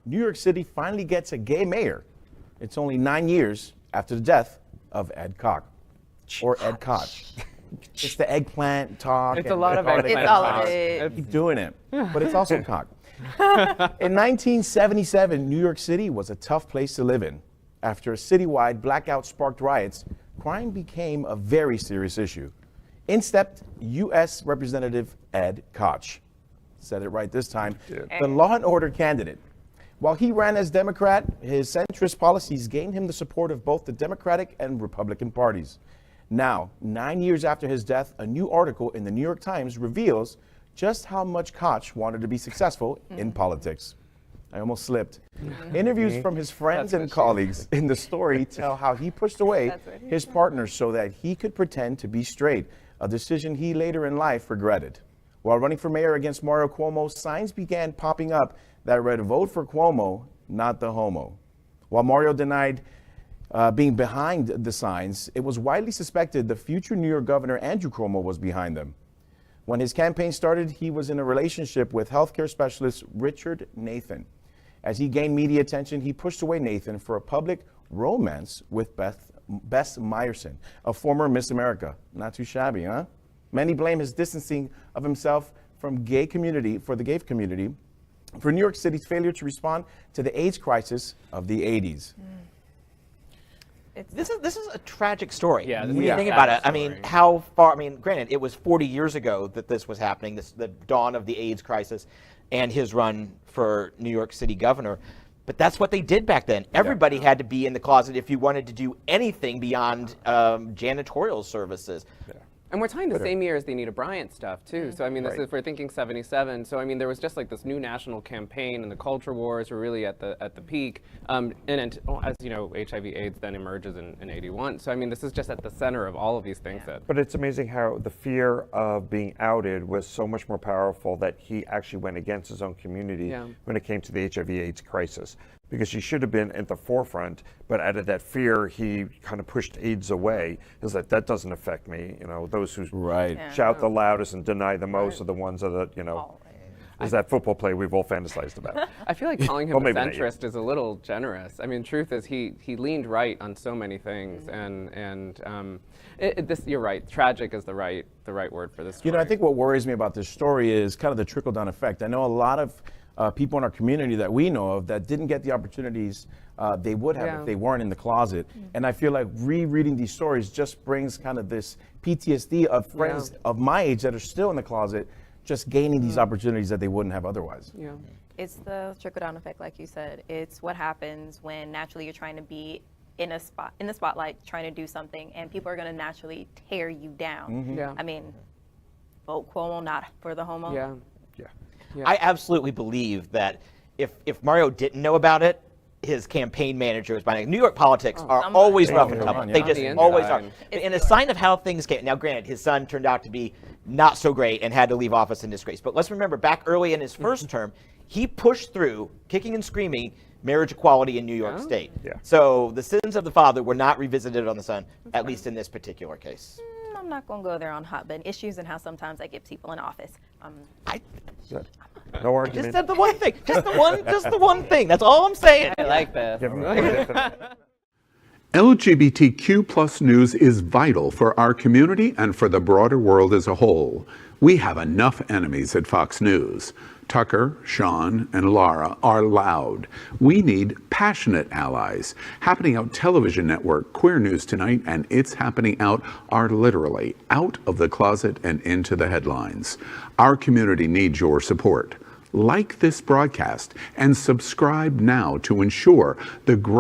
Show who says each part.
Speaker 1: New York City finally gets a gay mayor. It's only 9 years after the death of Ed Koch, or Ed Koch. It's the eggplant talk.
Speaker 2: It's a lot of eggplant
Speaker 3: It's all
Speaker 2: talk.
Speaker 3: of it.
Speaker 1: Keep doing it, but it's also Koch. In 1977, New York City was a tough place to live in. After a citywide blackout sparked riots, crime became a very serious issue. In stepped U.S. Representative Ed Koch. Said it right this time. The law and order candidate. While he ran as Democrat, his centrist policies gained him the support of both the Democratic and Republican parties. Now, 9 years after his death, a new article in the New York Times reveals just how much Koch wanted to be successful in politics. I almost slipped. Interviews from his friends and colleagues in the story tell how he pushed away his partner so that he could pretend to be straight, a decision he later in life regretted. While running for mayor against Mario Cuomo, signs began popping up that read, "Vote for Cuomo, not the homo." While Mario denied being behind the signs, it was widely suspected the future New York Governor Andrew Cuomo was behind them. When his campaign started, he was in a relationship with healthcare specialist Richard Nathan. As he gained media attention, he pushed away Nathan for a public romance with Bess Meyerson, a former Miss America. Not too shabby, huh? Many blame his distancing of himself from the gay community for New York City's failure to respond to the AIDS crisis of the 80s.
Speaker 4: This is a tragic story.
Speaker 2: Yeah,
Speaker 4: when you think about it, I mean, how far? I mean, granted, it was 40 years ago that this was happening, the dawn of the AIDS crisis, and his run for New York City governor. But that's what they did back then. Everybody had to be in the closet if you wanted to do anything beyond janitorial services.
Speaker 2: And we're talking the same year as the Anita Bryant stuff, too. So, I mean, this is, we're thinking 77. So, I mean, there was just like this new national campaign, and the culture wars were really at the peak. And as you know, HIV/AIDS then emerges in 81. So, I mean, this is just at the center of all of these things.
Speaker 5: But it's amazing how the fear of being outed was so much more powerful that he actually went against his own community when it came to the HIV/AIDS crisis. Because he should have been at the forefront, but out of that fear, he kind of pushed AIDS away. He's like, that doesn't affect me. You know, those who shout the loudest and deny the most are the ones that, you know, is that football play we've all fantasized about.
Speaker 2: I feel like calling him a centrist is a little generous. I mean, truth is he leaned right on so many things, and you're right. Tragic is the right word for this story.
Speaker 1: You know, I think what worries me about this story is kind of the trickle-down effect. I know a lot of people in our community that we know of that didn't get the opportunities they would have if they weren't in the closet. And I feel like rereading these stories just brings kind of this PTSD of friends of my age that are still in the closet, just gaining these opportunities that they wouldn't have otherwise.
Speaker 3: It's the trickle-down effect, like you said. It's what happens when naturally you're trying to be in the spotlight, trying to do something, and people are going to naturally tear you down. I mean, vote Cuomo, not for the homo.
Speaker 4: I absolutely believe that if Mario didn't know about it, his campaign manager was behind it. New York politics are always rough and tough. They just always are. And a sign of how things came. Now, granted, his son turned out to be not so great and had to leave office in disgrace. But let's remember, back early in his first term, he pushed through, kicking and screaming, marriage equality in New York State. So the sins of the father were not revisited on the son, at least in this particular case.
Speaker 3: I'm not going to go there on hotbed issues and how sometimes I get people in office.
Speaker 5: No argument.
Speaker 4: Just said the one thing. Just the one thing. That's all I'm saying.
Speaker 2: I like this.
Speaker 6: LGBTQ plus news is vital for our community and for the broader world as a whole. We have enough enemies at Fox News. Tucker, Sean, and Laura are loud. We need passionate allies. Happening Out Television Network, Queer News Tonight, and It's Happening Out are literally out of the closet and into the headlines. Our community needs your support. Like this broadcast and subscribe now to ensure the growth